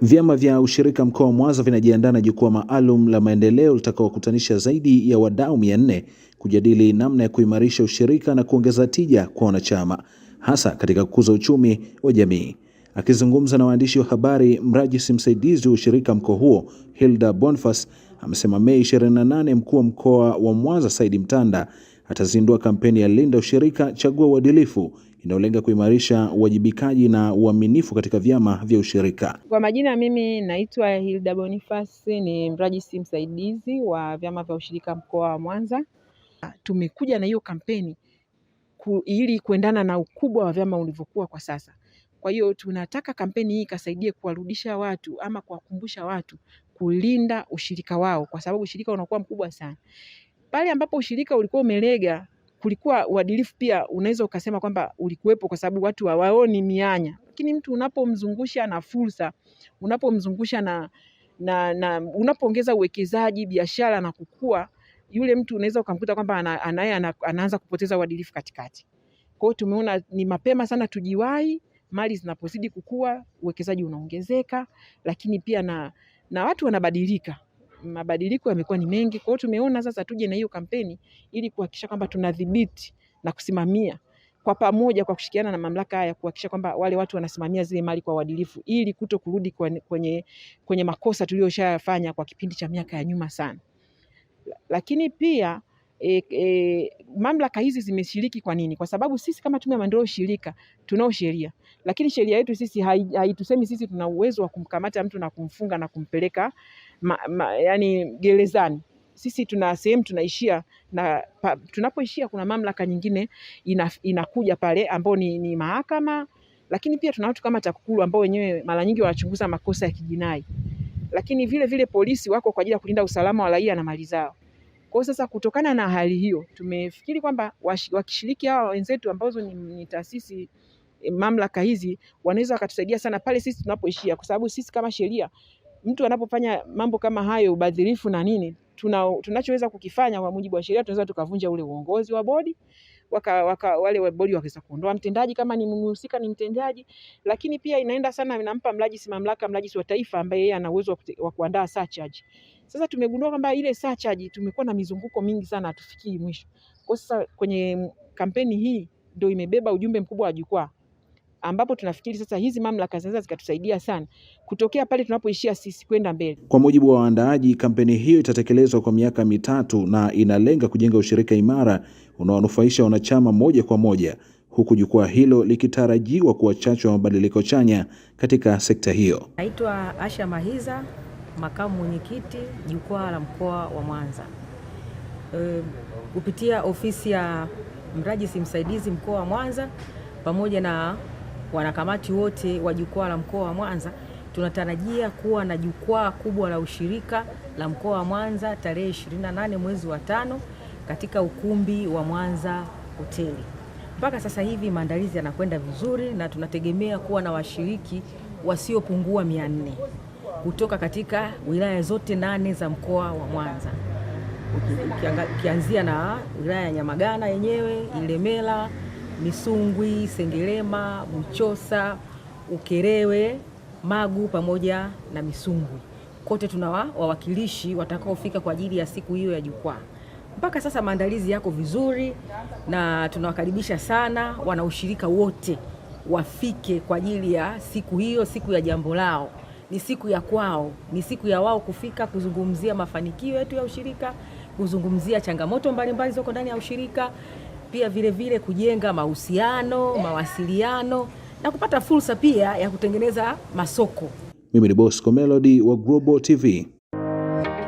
Vyama vya ushirika mkoa wa Mwanza vinajiandaa na jukwaa maalum la maendeleo litakaokutanisha zaidi ya wadau 400 kujadili namna ya kuimarisha ushirika na kuongeza tija kwa wanachama, hasa katika kukuza uchumi wa jamii. Akizungumza na waandishi wa habari, mrajisi msaidizi wa ushirika mkoa huo, Hilda Boniface, amesema Mei 28 mkuu wa mkoa wa Mwanza Saidi Mtanda atazindua kampeni ya Linda Ushirika, Chagua Uadilifu, inayolenga kuimarisha uwajibikaji na uaminifu katika vyama vya ushirika. Kwa majina, mimi naitwa Hilda Boniface, ni mrajisi msaidizi wa vyama vya ushirika mkoa wa Mwanza. Tumekuja na hiyo kampeni ili kuendana na ukubwa wa vyama ulivyokuwa kwa sasa. Kwa hiyo tunataka kampeni hii ikasaidie kuwarudisha watu ama kuwakumbusha watu kulinda ushirika wao, kwa sababu ushirika unakuwa mkubwa sana. Pale ambapo ushirika ulikuwa umelega, kulikuwa uadilifu pia, unaweza ukasema kwamba ulikuwepo kwa sababu watu hawaoni mianya. Lakini mtu unapomzungusha na fursa, unapomzungusha na unapoongeza uwekezaji, biashara na kukua, yule mtu unaweza ukamkuta kwamba anaanza kupoteza uadilifu katikati. Kwa hiyo tumeona ni mapema sana tujiwahi, mali zinapozidi kukua, uwekezaji unaongezeka, lakini pia na watu wanabadilika. Mabadiliko yamekuwa ni mengi. Kwa hiyo tumeona sasa tuje na hiyo kampeni ili kuhakikisha kwamba tunadhibiti na kusimamia kwa pamoja, kwa kushirikiana na mamlaka haya, kuhakikisha kwamba wale watu wanasimamia zile mali kwa uadilifu, ili kuto kurudi kwenye makosa tuliyoshafanya kwa kipindi cha miaka ya nyuma sana. Lakini pia mamlaka hizi zimeshiriki. Kwa nini? Kwa sababu sisi kama Tume ya Maendeleo Ushirika tunao sheria, lakini sheria yetu sisi haitusemi sisi tuna uwezo wa kumkamata mtu na kumfunga na kumpeleka yani gerezani. Sisi tuna sehemu tunaishia, na tunapoishia kuna mamlaka nyingine inakuja pale ambao ni mahakama. Lakini pia tuna watu kama TAKUKURU ambao wenyewe mara nyingi wanachunguza makosa ya kijinai, lakini vile polisi wako kwa ajili ya kulinda usalama wa raia na mali zao. Kwa sasa kutokana na hali hiyo, tumefikiri kwamba wakishiriki hawa wenzetu ambazo ni taasisi, mamlaka hizi wanaweza wakatusaidia sana pale sisi tunapoishia, kwa sababu sisi kama sheria, mtu anapofanya mambo kama hayo, ubadhirifu na nini, tunachoweza kukifanya kwa mujibu wa sheria, tunaweza tukavunja ule uongozi wa bodi, wale wa bodi wakaweza kuondoa mtendaji kama ni mhusika, ni mtendaji. Lakini pia inaenda sana, inampa mrajisi mamlaka, mrajisi wa taifa ambaye yeye ana uwezo wa kuandaa surcharge. Sasa tumegundua kwamba ile surcharge tumekuwa na mizunguko mingi sana, hatufikii mwisho. Kwa sasa kwenye kampeni hii ndio imebeba ujumbe mkubwa wa jukwaa, ambapo tunafikiri sasa hizi mamlaka zinaweza zikatusaidia sana kutokea pale tunapoishia sisi kwenda mbele. Kwa mujibu wa waandaaji, kampeni hiyo itatekelezwa kwa miaka 3 na inalenga kujenga ushirika imara unaonufaisha wanachama moja kwa moja, huku jukwaa hilo likitarajiwa kuwa chachu ya mabadiliko chanya katika sekta hiyo. Naitwa Asha Mahiza, makamu mwenyekiti jukwaa la mkoa wa Mwanza. Kupitia ofisi ya mrajisi msaidizi mkoa wa Mwanza pamoja na wanakamati wote wa jukwaa la mkoa wa Mwanza, tunatarajia kuwa na jukwaa kubwa la ushirika la mkoa wa Mwanza tarehe 28 mwezi wa 5 katika ukumbi wa Mwanza Hoteli. Mpaka sasa hivi maandalizi yanakwenda vizuri na tunategemea kuwa na washiriki wasiopungua 400 kutoka katika wilaya zote 8 za mkoa wa Mwanza. Ukianzia na wilaya ya Nyamagana yenyewe, Ilemela, Misungwi, Sengerema, Buchosa, Ukerewe, Magu pamoja na Misungwi. Kote tuna wawakilishi watakaofika kwa ajili ya siku hiyo ya jukwaa. Mpaka sasa maandalizi yako vizuri na tunawakaribisha sana wanaushirika wote wafike kwa ajili ya siku hiyo, siku ya jambo lao. Ni siku ya kwao, ni siku ya wao kufika kuzungumzia mafanikio yetu ya ushirika, kuzungumzia changamoto mbalimbali zoko ndani ya ushirika, pia vile kujenga mahusiano, mawasiliano na kupata fursa pia ya kutengeneza masoko. Mimi ni Bosco Melody wa Global TV.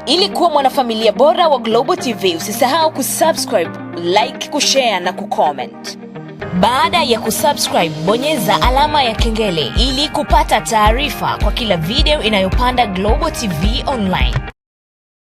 Ili kuwa mwanafamilia bora wa Global TV, usisahau kusubscribe, like, kushare na kucomment. Baada ya kusubscribe, bonyeza alama ya kengele ili kupata taarifa kwa kila video inayopanda Global TV Online.